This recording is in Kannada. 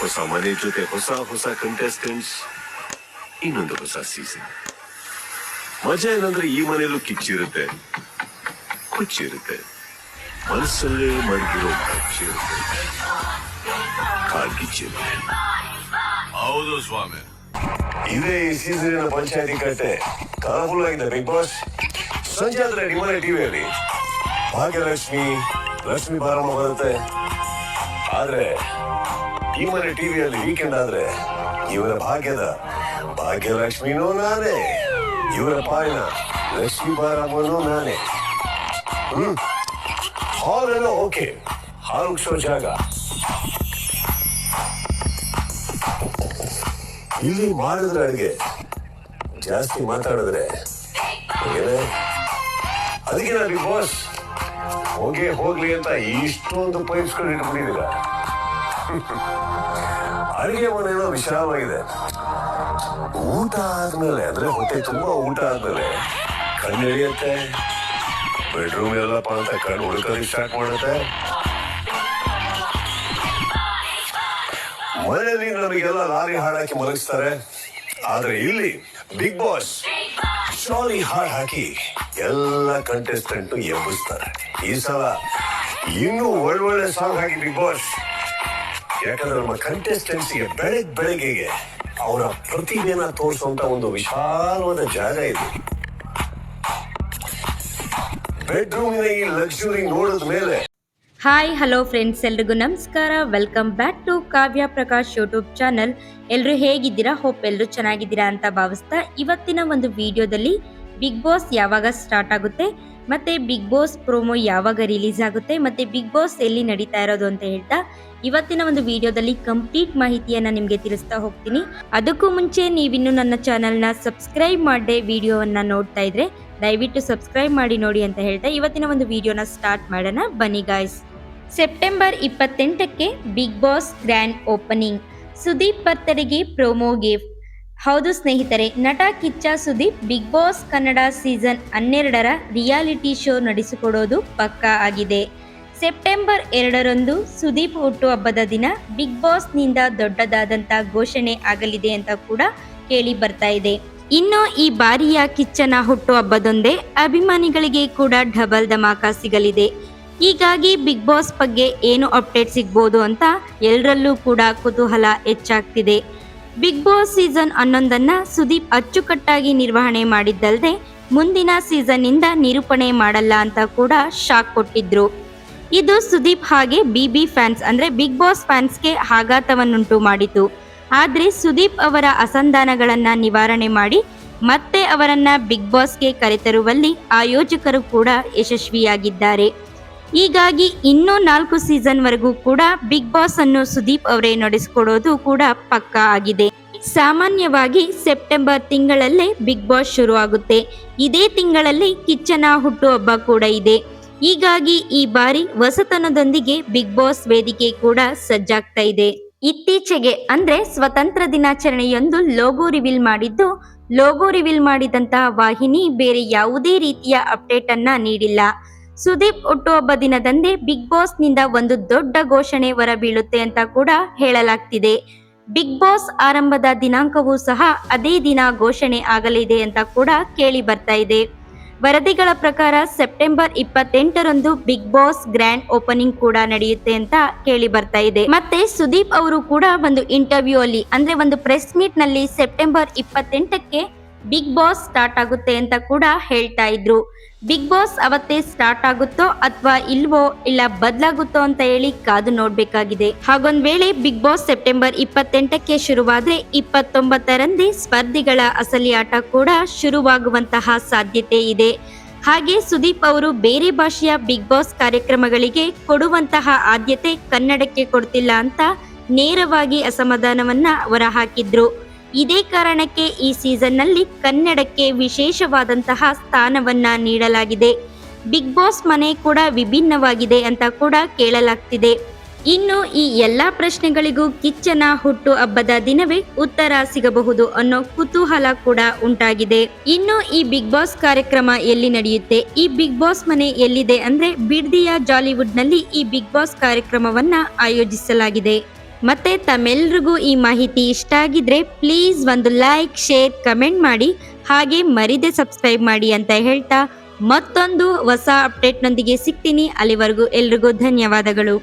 ಹೊಸ ಮನೆ ಜೊತೆ ಹೊಸ ಕಂಟೆಸ್ಟೆಂಟ್ಸ್, ಇನ್ನೊಂದು ಹೊಸ ಸೀಸನ್. ಮಜಾ ಏನಂದ್ರೆ ಈ ಮನೆಯಲ್ಲೂ ಕಿಚ್ಚಿರುತ್ತೆ, ಕುಚ್ಚಿರುತ್ತೆ, ಮನಸ್ಸಲ್ಲೇ ಮಡಗಿರೋ ಕಚ್ಚಿರುತ್ತೆ, ಕಾಲ್ಗಿಚ್ಚಿರುತ್ತೆ. ಹೌದು ಸ್ವಾಮಿ, ಇದೇ ಈ ಸೀಸನ್ ಪಂಚಾಯತಿ ಕಟ್ಟೆ ಕಲರ್ಫುಲ್ ಆಗಿದೆ. ಬಿಗ್ ಬಾಸ್ ಸಂಜೆ ಆದ್ರೆ ನಿಮ್ಮನೆ ಟಿವಿಯಲ್ಲಿ ಭಾಗ್ಯಲಕ್ಷ್ಮಿ ಲಕ್ಷ್ಮಿ ಬಾರಮ್ಮ ಬರುತ್ತೆ. ಆದ್ರೆ ಈ ಮನೆ ಟಿವಿಯಲ್ಲಿ ವೀಕೆಂಡ್ ಆದ್ರೆ ಇವರ ಭಾಗ್ಯಲಕ್ಷ್ಮಿನೂ ನಾನೇ, ಇವರ ಪಾಲಿನ ಲಕ್ಷ್ಮಿ ಬಾರಮ್ಮನೂ ನಾನೇ. ಹಾಲ್ ಎಲ್ಲ ಓಕೆ, ಹಾಲು ಉಗ್ಸೋ ಜಾಗ. ಇಲ್ಲಿ ಮಾಡಿದ್ರೆ ಅಡಿಗೆ ಜಾಸ್ತಿ ಮಾತಾಡಿದ್ರೆ ಅದಕ್ಕೆ ನಾ ಬಿಗ್ ಬಾಸ್ ಹೋಗ್ಲಿ ಅಂತ ಇಷ್ಟೊಂದು ಪೈಪ್ಸ್ಕೊಂಡು ಇಟ್ಬಿಟ್ಟಿದ್ದೀರ. ಅಡಿಗೆ ಮನೇನೋ ವಿಶಾಲವಾಗಿದೆ. ಊಟ ಆದ್ಮೇಲೆ ಅಂದ್ರೆ ಹೊಟ್ಟೆ ತುಂಬಾ ಊಟ ಆದ್ಮೇಲೆ ಕಣ್ಣು ಹಿಡಿಯುತ್ತೆ, ಬೆಡ್ರೂಮ್ ಎಲ್ಲಪ್ಪ ಅಂತ ಕಣ್ಣು ಹುಡುಕೋದಕ್ಕೆ ಸ್ಟಾರ್ಟ್ ಮಾಡುತ್ತೆ. ಮನೆಯಲ್ಲಿ ನಮಗೆಲ್ಲ ಲಾರಿ ಹಾಡಾಕಿ ಮಲಗಿಸ್ತಾರೆ. ಆದ್ರೆ ಇಲ್ಲಿ ಬಿಗ್ ಬಾಸ್ ಶಾಲಿ ಹಾಡ್ ಹಾಕಿ ಎಲ್ಲ ಕಂಟೆಸ್ಟೆಂಟ್ ಎಬ್ಬಿಸ್ತಾರೆ. ಈ ಸಲ ಇನ್ನೂ ಒಳ್ಳೊಳ್ಳೆ ಸಾಂಗ್ ಹಾಕಿ ಬಿಗ್ ಬಾಸ್, ಯಾಕಂದ್ರೆ ನಮ್ಮ ಕಂಟೆಸ್ಟೆಂಟ್ಸ್ಗೆ ಬೆಳಗ್ಗೆಗೆ ಅವರ ಪ್ರತಿಭೆನ ತೋರಿಸುವಂತ ಒಂದು ವಿಶಾಲವಾದ ಜಾಗ ಇದೆ. ಬೆಡ್ರೂಮ್ನ ಈ ಲಕ್ಸುರಿ ನೋಡಿದ ಮೇಲೆ ಹಾಯ್ ಹಲೋ ಫ್ರೆಂಡ್ಸ್, ಎಲ್ರಿಗೂ ನಮಸ್ಕಾರ. Welcome back to Kavya Prakash YouTube channel. ಎಲ್ಲರೂ ಹೇಗಿದ್ದೀರಾ? ಹೋಪ್ ಎಲ್ಲರೂ ಚೆನ್ನಾಗಿದ್ದೀರಾ ಅಂತ ಭಾವಿಸ್ತಾ ಇವತ್ತಿನ ಒಂದು ವಿಡಿಯೋದಲ್ಲಿ ಬಿಗ್ ಬಾಸ್ ಯಾವಾಗ ಸ್ಟಾರ್ಟ್ ಆಗುತ್ತೆ, ಮತ್ತೆ ಬಿಗ್ ಬಾಸ್ ಪ್ರೋಮೋ ಯಾವಾಗ ರಿಲೀಸ್ ಆಗುತ್ತೆ, ಮತ್ತೆ ಬಿಗ್ ಬಾಸ್ ಎಲ್ಲಿ ನಡೀತಾ ಇರೋದು ಅಂತ ಹೇಳ್ತಾ ಇವತ್ತಿನ ಒಂದು ವಿಡಿಯೋದಲ್ಲಿ ಕಂಪ್ಲೀಟ್ ಮಾಹಿತಿಯನ್ನ ನಿಮಗೆ ತಿಳಿಸ್ತಾ ಹೋಗ್ತೀನಿ. ಅದಕ್ಕೂ ಮುಂಚೆ ನೀವಿನ್ನು ನನ್ನ ಚಾನಲ್ನ ಸಬ್ಸ್ಕ್ರೈಬ್ ಮಾಡದೆ ವಿಡಿಯೋವನ್ನ ನೋಡ್ತಾ ಇದ್ರೆ ದಯವಿಟ್ಟು ಸಬ್ಸ್ಕ್ರೈಬ್ ಮಾಡಿ ನೋಡಿ ಅಂತ ಹೇಳ್ತಾ ಇವತ್ತಿನ ಒಂದು ವಿಡಿಯೋನ ಸ್ಟಾರ್ಟ್ ಮಾಡೋಣ. ಬನ್ನಿ ಗಾಯ್ಸ್. ಸೆಪ್ಟೆಂಬರ್ 28ಕ್ಕೆ Bigg Boss grand opening. Sudeep ಬರ್ತಡೆಗೆ ಪ್ರೋಮೋ ಗಿಫ್ಟ್. ಹೌದು ಸ್ನೇಹಿತರೆ, ನಟ Kichcha Sudeep Bigg Boss Kannada season 12ರ ರಿಯಾಲಿಟಿ ಶೋ ನಡೆಸಿಕೊಡೋದು ಪಕ್ಕಾ ಆಗಿದೆ. ಸೆಪ್ಟೆಂಬರ್ 2ರಂದು ಸುದೀಪ್ ಹುಟ್ಟುಹಬ್ಬದ ದಿನ ಬಿಗ್ ಬಾಸ್ನಿಂದ ದೊಡ್ಡದಾದಂಥ ಘೋಷಣೆ ಆಗಲಿದೆ ಅಂತ ಕೂಡ ಕೇಳಿ ಬರ್ತಾ ಇದೆ. ಇನ್ನು ಈ ಬಾರಿಯ ಕಿಚ್ಚನ ಹುಟ್ಟುಹಬ್ಬದೊಂದೇ ಅಭಿಮಾನಿಗಳಿಗೆ ಕೂಡ ಡಬಲ್ ಧಮಾಕ ಸಿಗಲಿದೆ. ಹೀಗಾಗಿ ಬಿಗ್ ಬಾಸ್ ಬಗ್ಗೆ ಏನು ಅಪ್ಡೇಟ್ ಸಿಗ್ಬೋದು ಅಂತ ಎಲ್ಲರಲ್ಲೂ ಕೂಡ ಕುತೂಹಲ ಹೆಚ್ಚಾಗ್ತಿದೆ. ಬಿಗ್ ಬಾಸ್ ಸೀಸನ್ 11ನ್ನ ಸುದೀಪ್ ಅಚ್ಚುಕಟ್ಟಾಗಿ ನಿರ್ವಹಣೆ ಮಾಡಿದ್ದಲ್ಲದೆ ಮುಂದಿನ ಸೀಸನ್ ಇಂದ ನಿರೂಪಣೆ ಮಾಡಲ್ಲ ಅಂತ ಕೂಡ ಶಾಕ್ ಕೊಟ್ಟಿದ್ರು. ಇದು ಸುದೀಪ್ ಹಾಗೆ ಬಿಬಿ ಫ್ಯಾನ್ಸ್ ಅಂದ್ರೆ ಬಿಗ್ ಬಾಸ್ ಫ್ಯಾನ್ಸ್ಗೆ ಆಘಾತವನ್ನುಂಟು ಮಾಡಿತು. ಆದ್ರೆ ಸುದೀಪ್ ಅವರ ಅಸಂಧಾನಗಳನ್ನ ನಿವಾರಣೆ ಮಾಡಿ ಮತ್ತೆ ಅವರನ್ನ ಬಿಗ್ ಬಾಸ್ಗೆ ಕರೆತರುವಲ್ಲಿ ಆಯೋಜಕರು ಕೂಡ ಯಶಸ್ವಿಯಾಗಿದ್ದಾರೆ. ಹೀಗಾಗಿ ಇನ್ನೂ 4 ಸೀಸನ್ ವರೆಗೂ ಕೂಡ ಬಿಗ್ ಬಾಸ್ ಅನ್ನು ಸುದೀಪ್ ಅವರೇ ನಡೆಸಿಕೊಡೋದು ಕೂಡ ಪಕ್ಕಾ ಆಗಿದೆ. ಸಾಮಾನ್ಯವಾಗಿ ಸೆಪ್ಟೆಂಬರ್ ತಿಂಗಳಲ್ಲೇ ಬಿಗ್ ಬಾಸ್ ಶುರು ಆಗುತ್ತೆ. ಇದೇ ತಿಂಗಳಲ್ಲಿ ಕಿಚ್ಚನ ಹುಟ್ಟುಹಬ್ಬ ಕೂಡ ಇದೆ. ಹೀಗಾಗಿ ಈ ಬಾರಿ ಹೊಸತನದೊಂದಿಗೆ ಬಿಗ್ ಬಾಸ್ ವೇದಿಕೆ ಕೂಡ ಸಜ್ಜಾಗ್ತಾ ಇದೆ. ಇತ್ತೀಚೆಗೆ ಅಂದ್ರೆ ಸ್ವತಂತ್ರ ದಿನಾಚರಣೆಯೊಂದು ಲೋಗೋ ರಿವೀಲ್ ಮಾಡಿದ್ದು, ಲೋಗೋ ರಿವೀಲ್ ಮಾಡಿದಂತಹ ವಾಹಿನಿ ಬೇರೆ ಯಾವುದೇ ರೀತಿಯ ಅಪ್ಡೇಟ್ ಅನ್ನ ನೀಡಿಲ್ಲ. ಸುದೀಪ್ ಹುಟ್ಟುಹಬ್ಬ ದಿನದಂದೇ ಬಿಗ್ ಬಾಸ್ ನಿಂದ ಒಂದು ದೊಡ್ಡ ಘೋಷಣೆ ಹೊರಬೀಳುತ್ತೆ ಅಂತ ಕೂಡ ಹೇಳಲಾಗ್ತಿದೆ. ಬಿಗ್ ಬಾಸ್ ಆರಂಭದ ದಿನಾಂಕವೂ ಸಹ ಅದೇ ದಿನ ಘೋಷಣೆ ಆಗಲಿದೆ ಅಂತ ಕೂಡ ಕೇಳಿ ಬರ್ತಾ ಇದೆ. ವರದಿಗಳ ಪ್ರಕಾರ ಸೆಪ್ಟೆಂಬರ್ 28ರಂದು ಬಿಗ್ ಬಾಸ್ ಗ್ರ್ಯಾಂಡ್ ಓಪನಿಂಗ್ ಕೂಡ ನಡೆಯುತ್ತೆ ಅಂತ ಕೇಳಿ ಬರ್ತಾ ಇದೆ. ಮತ್ತೆ ಸುದೀಪ್ ಅವರು ಕೂಡ ಒಂದು ಇಂಟರ್ವ್ಯೂ ಅಲ್ಲಿ ಅಂದ್ರೆ ಒಂದು ಪ್ರೆಸ್ ಮೀಟ್ ನಲ್ಲಿ ಸೆಪ್ಟೆಂಬರ್ 28ಕ್ಕೆ ಬಿಗ್ ಬಾಸ್ ಸ್ಟಾರ್ಟ್ ಆಗುತ್ತೆ ಅಂತ ಕೂಡ ಹೇಳ್ತಾ ಇದ್ರು. ಬಿಗ್ ಬಾಸ್ ಅವತ್ತೇ ಸ್ಟಾರ್ಟ್ ಆಗುತ್ತೋ ಅಥವಾ ಇಲ್ವೋ, ಇಲ್ಲ ಬದಲಾಗುತ್ತೋ ಅಂತ ಹೇಳಿ ಕಾದು ನೋಡ್ಬೇಕಾಗಿದೆ. ಹಾಗೊಂದ್ ವೇಳೆ ಬಿಗ್ ಬಾಸ್ ಸೆಪ್ಟೆಂಬರ್ 28ಕ್ಕೆ ಶುರುವಾದ್ರೆ 29ರಂದೇ ಸ್ಪರ್ಧಿಗಳ ಅಸಲಿ ಆಟ ಕೂಡ ಶುರುವಾಗುವಂತಹ ಸಾಧ್ಯತೆ ಇದೆ. ಹಾಗೆ ಸುದೀಪ್ ಅವರು ಬೇರೆ ಭಾಷೆಯ ಬಿಗ್ ಬಾಸ್ ಕಾರ್ಯಕ್ರಮಗಳಿಗೆ ಕೊಡುವಂತಹ ಆದ್ಯತೆ ಕನ್ನಡಕ್ಕೆ ಕೊಡ್ತಿಲ್ಲ ಅಂತ ನೇರವಾಗಿ ಅಸಮಾಧಾನವನ್ನ ಹೊರಹಾಕಿದ್ರು. ಇದೇ ಕಾರಣಕ್ಕೆ ಈ ಸೀಸನ್ ನಲ್ಲಿ ಕನ್ನಡಕ್ಕೆ ವಿಶೇಷವಾದಂತಹ ಸ್ಥಾನವನ್ನ ನೀಡಲಾಗಿದೆ. ಬಿಗ್ ಬಾಸ್ ಮನೆ ಕೂಡ ವಿಭಿನ್ನವಾಗಿದೆ ಅಂತ ಕೂಡ ಕೇಳಲಾಗ್ತಿದೆ. ಇನ್ನು ಈ ಎಲ್ಲಾ ಪ್ರಶ್ನೆಗಳಿಗೂ ಕಿಚ್ಚನ ಹುಟ್ಟು ಹಬ್ಬದ ದಿನವೇ ಉತ್ತರ ಸಿಗಬಹುದು ಅನ್ನೋ ಕುತೂಹಲ ಕೂಡ ಉಂಟಾಗಿದೆ. ಇನ್ನು ಈ ಬಿಗ್ ಬಾಸ್ ಕಾರ್ಯಕ್ರಮ ಎಲ್ಲಿ ನಡೆಯುತ್ತೆ, ಈ ಬಿಗ್ ಬಾಸ್ ಮನೆ ಎಲ್ಲಿದೆ ಅಂದ್ರೆ ಬಿಡ್ದಿಯ ಜಾಲಿವುಡ್ ನಲ್ಲಿ ಈ ಬಿಗ್ ಬಾಸ್ ಕಾರ್ಯಕ್ರಮವನ್ನ ಆಯೋಜಿಸಲಾಗಿದೆ. ಮತ್ತೆ ತಮ್ಮೆಲ್ರಿಗೂ ಈ ಮಾಹಿತಿ ಇಷ್ಟ ಆಗಿದ್ರೆ ಪ್ಲೀಸ್ ಒಂದು ಲೈಕ್, ಶೇರ್, ಕಮೆಂಟ್ ಮಾಡಿ, ಹಾಗೆ ಮರಿದೆ ಸಬ್ಸ್ಕ್ರೈಬ್ ಮಾಡಿ ಅಂತ ಹೇಳ್ತಾ ಮತ್ತೊಂದು ಹೊಸ ಅಪ್ಡೇಟ್ನೊಂದಿಗೆ ಸಿಗ್ತೀನಿ. ಅಲ್ಲಿವರೆಗೂ ಎಲ್ರಿಗೂ ಧನ್ಯವಾದಗಳು.